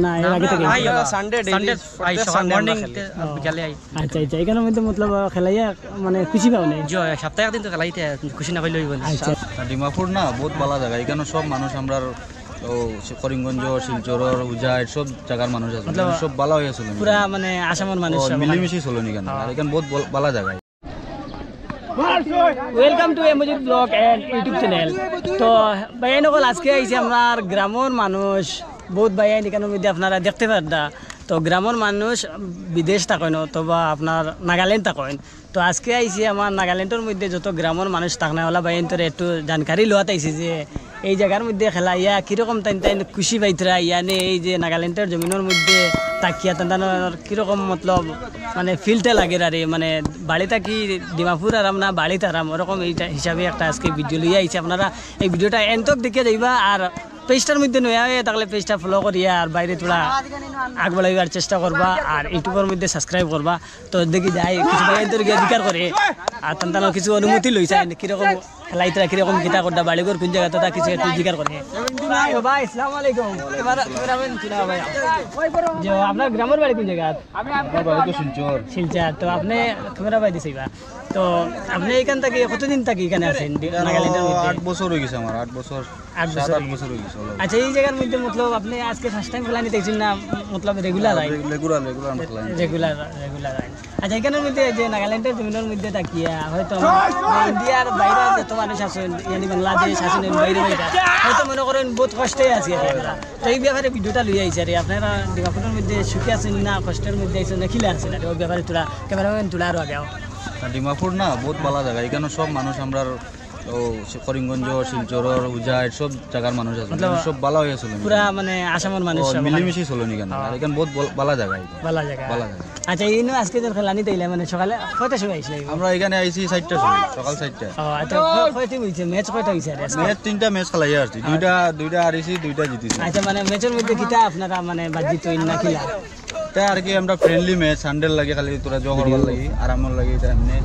না এর আগে থেকে সানডে আই সকাল মর্নিং বিকালে আই। আচ্ছা আচ্ছা এখানের মধ্যে মতলব খেলাইয়া মানে খুশি পাও নাই? জি সপ্তাহে একদিন তো খেলাইতে খুশি না পাইলে হইব না। আচ্ছা ডিমাপুর না বহুত ভালো জায়গা, এখানে সব মানুষ আমরা করিমগঞ্জ শিলচর উজাইট সব জায়গার মানুষ আছে, সব ভালো হয়ে চলে পুরা মানে আসামের মানুষ মিলিমিশি চলে এখানে, আর এখানে বহুত ভালো জায়গা। ওয়েলকাম টু এমজিদ ব্লগ এন্ড ইউটিউব চ্যানেল। তো ভাইয়ান সকল আজকে আইছে আমার গ্রামের মানুষ বহুত ভাইয়ান এখানের মধ্যে আপনারা দেখতে পারদা। তো গ্রামের মানুষ বিদেশ থাকেন অথবা আপনার নাগাল্যান্ড থাকেন। তো আজকে আইসি আমার নাগাল্যান্ডের মধ্যে যত গ্রামের মানুষ থাকনা ওলা ভাইয়ান তোর একটু জানকারি লোয়াত আইসি যে এই জায়গার মধ্যে খেলা ইয়া কীরকম টাইম খুশি পাইতরা ইয়ানে এই যে নাগাল্যান্ডের জমিনের মধ্যে তাকিয়া তান্দানোর কীরকম মতলব মানে ফিলটা লাগে আরে মানে বাড়ি থাকি ডিমাপুর আরাম না বাড়িতে আরাম ওরকম এইটা হিসাবে একটা আজকে ভিডিও লিয়ে আইছে। আপনারা এই ভিডিওটা এনতক দেখে যাইবা আর পেজটার মধ্যে নয়া হয়ে থাকলে পেজটা ফলো করিয়া আর বাইরে তোলা আগ বাড়াইবার চেষ্টা করবা আর ইউটিউবের মধ্যে সাবস্ক্রাইব করবা। তো দেখি যাই কিছু ভাই গিয়ে বিচার করে আর তান্তানোর কিছু অনুমতি লইছে কীরকম খেলাইতরা কীরকম কিতা করতা বাড়িঘর কোন জায়গাতে তা কিছু একটু জিজ্ঞাসা করে। ভাই আসসালামু আলাইকুম। আপনার গ্রামের বাড়ি কোন জায়গা? শিলচর। তো আপনি ক্যামেরা বাই দিছিবা। তো আপনি এখান থেকে কতদিন থাকি এখানে আছেন নাগাল্যান্ডের মধ্যে? 8 বছর হয়ে গেছে আমার, 8 বছর হয়ে গেছে। আচ্ছা এই জায়গার মধ্যে মতলব আপনি আজকে ফার্স্ট টাইম খেলা নিতে দেখছেন না মতলব রেগুলার আচ্ছা এখানের মধ্যে যে নাগাল্যান্ডের জমিনের মধ্যে তাকিয়া হয়তো ইন্ডিয়ার বাইরে যত মানুষ আছেন ইয়ানি বাংলাদেশ আছেন বাইরে হয়তো মনে করেন বহুত কষ্টে আছে। তো এই ব্যাপারে ভিডিওটা লইয়া আইছে আর আপনারা ডিমাপুরের মধ্যে সুখে আছেন না কষ্টের মধ্যে আছেন না খিলে আছেন আর ওই ব্যাপারে তোরা ক্যামেরাম্যান তোলা আরো আগে। ডিমাপুর না বহুত ভালো জায়গা, এখানে সব মানুষ আমরা করিমগঞ্জ শিলচর উজাইট সব জায়গার মানুষ আছে, সব ভালো হয়ে চলে পুরা মানে আসামের মানুষ মিলিমিশি চলে এখানে, আর এখানে বহুত ভালো জায়গা। আচ্ছা এই আজকে যে খেলা নিতে মানে সকালে কয়টা সময় আইছিল? আমরা এখানে আইছি 4টার সময়, সকাল 4টা। আচ্ছা কয়টা হইছে ম্যাচ কয়টা হইছে? ম্যাচ 3টা ম্যাচ খেলাই আসছি, দুইটা হারিছি 2টা জিতেছি। আচ্ছা মানে ম্যাচের মধ্যে কিটা আপনারা মানে বাদ দিত না খেলা তা আর কি আমরা ফ্রেন্ডলি ম্যাচ সানডের লাগে খালি তোরা জহরবার লাগি আরামের লাগে এটা এমনি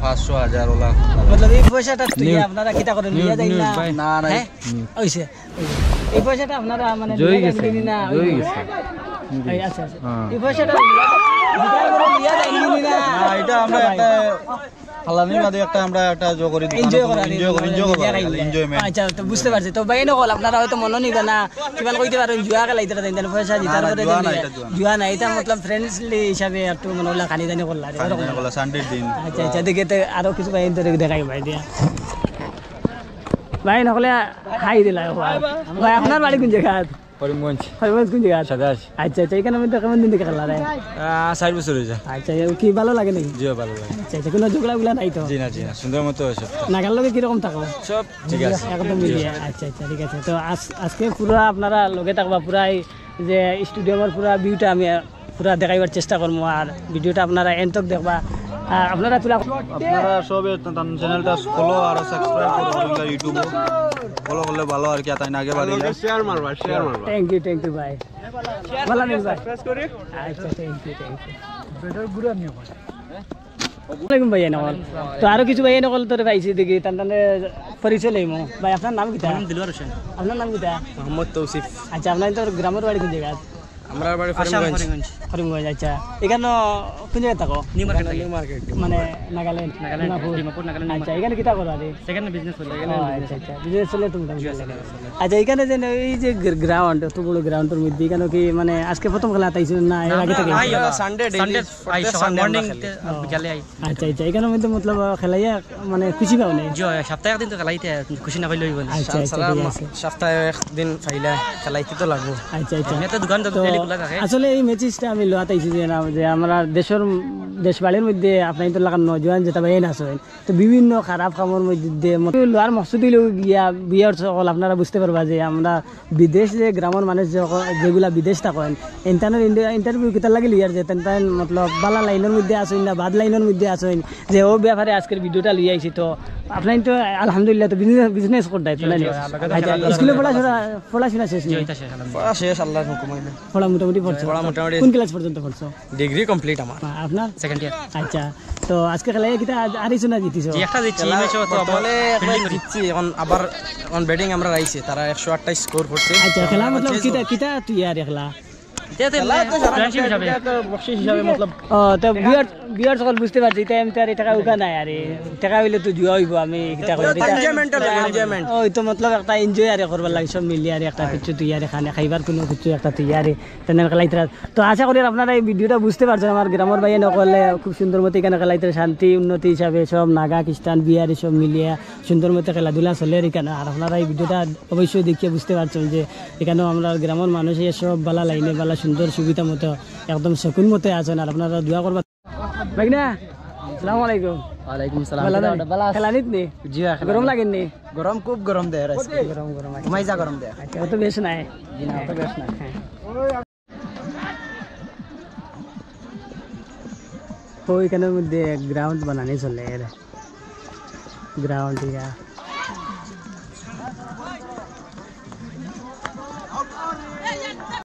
500,000 ওলা মতলব এই পয়সাটা তুই আপনারা কিটা করে লিয়া যাই না? না না হইছে এই পয়সাটা আপনারা মানে জয় গেছে না জয় গেছে। আচ্ছা এই পয়সাটা লিয়া যাই না? এটা আমরা একটা ফালানির মাঝে একটা আমরা একটা জগরি এনজয়মেন্ট। আচ্ছা তো বুঝতে পারছি। তো ভাই নকল আপনারা হয়তো মনে নিবে না কিমান কইতে পারেন জুয়া খেলাইতে দেন পয়সা জিতার করে জুয়া না, এটা মতলব ফ্রেন্ডলি হিসাবে একটু মনে হলো খানি দানি করলা সানডের দিন। আচ্ছা আচ্ছা দেখে আরো কিছু ভাই দেখাই ভাই দিয়া ভাই নকলে খাই দিলা ভাই। আপনার বাড়ি কোন জায়গা? করিমগঞ্জ কোন জায়গা? সাদাস। আচ্ছা আচ্ছা এখানে মধ্যে কেমন দিন থেকে খেলা রে? 4 বছর হয়েছে। আচ্ছা কি ভালো লাগে নাকি? জি ভালো লাগে। আচ্ছা আচ্ছা কোনো ঝগড়া গুলা নাই তো? জি না সুন্দর মতো আছে। নাগাল লগে কিরকম থাকো? সব ঠিক আছে একদম মিলিয়ে। আচ্ছা আচ্ছা ঠিক আছে। তো আজকে পুরো আপনারা লগে থাকবা পুরা যে স্টুডিয়ামের পুরা ভিউটা আমি পুরা দেখাইবার চেষ্টা করবো আর ভিডিওটা আপনারা এনতক দেখবা। আর আপনারা তুলা আপনারা সবে চ্যানেলটা ফলো আর সাবস্ক্রাইব করুন ইউটিউবে ফলো করলে ভালো আর কি তাই না আগে বাড়ি শেয়ার মারবা। থ্যাংক ইউ ভাই ভালো নেই ভাই। আচ্ছা থ্যাংক ইউ বেটার গুড়া নিও ওয়ালাইকুম ভাই নকল। তো আরো কিছু ভাই নকল তোরে পাইছি দেখি টানটানে পরিচয় লইমু ভাই। আপনার নাম কিটা? দিলওয়ার হোসেন। আপনার নাম কিটা? মোহাম্মদ তৌসিফ। আচ্ছা আপনার তো গ্রামের বাড়ি কোন জায়গা? আমরা বাড়ি করিমগঞ্জ। আচ্ছা এখানে কোন জায়গায় থাকো? নিউ মার্কেট মানে নাগাল্যান্ড ডিমাপুর নাগাল্যান্ড। আচ্ছা এখানে কিটা করো আরে? সেখানে বিজনেস চলে। আচ্ছা আচ্ছা বিজনেস চলে তুমি? আচ্ছা এখানে যে এই যে গ্রাউন্ড এত বড় গ্রাউন্ডের মধ্যে এখানে কি মানে আজকে প্রথম খেলা তাইছিল না এর আগে থেকে? সানডে আই সকাল মর্নিং বিকালে আই। আচ্ছা আচ্ছা এখানের মধ্যে মতলব খেলাইয়া মানে খুশি পাও নাই? জি সপ্তাহে একদিন তো খেলাইতে খুশি না পাইলে হইব না। আচ্ছা আচ্ছা সপ্তাহে একদিন ফাইলা খেলাইতে তো লাগবো। আচ্ছা আচ্ছা এটা দোকান তো ডেইলি খোলা থাকে। আসলে এই ম্যাচটা আমি লোয়া তাইছি যে আমরা দেশ বাড়ির মধ্যে আপনার তো লাগান নজওয়ান যেটা ভাই আসেন তো বিভিন্ন খারাপ কামের মধ্যে লোয়ার মকসুদ গিয়া বিয়ার সকল আপনারা বুঝতে পারবা যে আমরা বিদেশ যে গ্রামের মানুষ যেগুলা বিদেশ থাকেন এনতানোর ইন্টারভিউ কিতার লাগে লিয়ার যে তেন মতলব বালা লাইনের মধ্যে আসেন না বাদ লাইনের মধ্যে আসেন যে ও ব্যাপারে আজকের ভিডিওটা লিয়ে আইছি। তো আপনার তো আলহামদুলিল্লাহ তো বিজনেস করতেই তো স্কুলে পড়াশোনা শেষ নেই? শেষ আল্লাহর হুকুম হইলো। পড়া মোটামুটি পড়ছো? কোন ক্লাস পর্যন্ত পড়ছো? ডিগ্রি কমপ্লিট আমার। আপনার? Second year. আচ্ছা তো আজকে খেলা কিতা হারিছো না জিতিছো? যে একটা দিচ্ছি এই ম্যাচে তো আবার ফিল্ডিং জিতছি এখন আবার এখন ব্যাটিং আমরা রাইছে তারা 128 স্কোর করছে আচ্ছা খেলা মতলব কিতা কিতা তুই আর খেলা ফ্রেন্ডশিপ হিসাবে বকশিস হিসাবে মতলব ও তো বিয়ার সকল বুঝতে পারছি তাই আমি তার টাকা উকা নাই আরে টাকা হইলে তো জুয়া হইব আমি কিতা করি এনজয়মেন্ট ওই তো মতলব একটা এনজয় আরে করবার লাগে সব মিলি আরে একটা কিছু তুই আরে খানা খাইবার কোনো কিছু একটা তুই আরে তেনে খেলাইতে তো আশা করি আপনারা এই ভিডিওটা বুঝতে পারছেন আমার গ্রামের বাইরে নকলে খুব সুন্দর মতো এখানে খেলাইতে শান্তি উন্নতি হিসাবে সব নাগা খ্রিস্টান বিহারি সব মিলিয়ে সুন্দর মতো খেলাধুলা চলে এখানে আর আপনারা এই ভিডিওটা অবশ্যই দেখিয়ে বুঝতে পারছেন যে এখানেও আমরা গ্রামের মানুষ সব বালা লাইনে বালা সুন্দর সুবিধা মতো একদম শকুন মতো আছেন আর আপনারা দোয়া করবা ভাইনা আসসালামু আলাইকুম ওয়ালাইকুম আসসালাম খেলা নিত নি জি গরম লাগেন নি গরম খুব গরম দেয় গরম গরম মাইজা গরম দেয় আচ্ছা অত বেশ নাই অত বেশ নাই তো এখানের মধ্যে গ্রাউন্ড বানানি চলে গ্রাউন্ড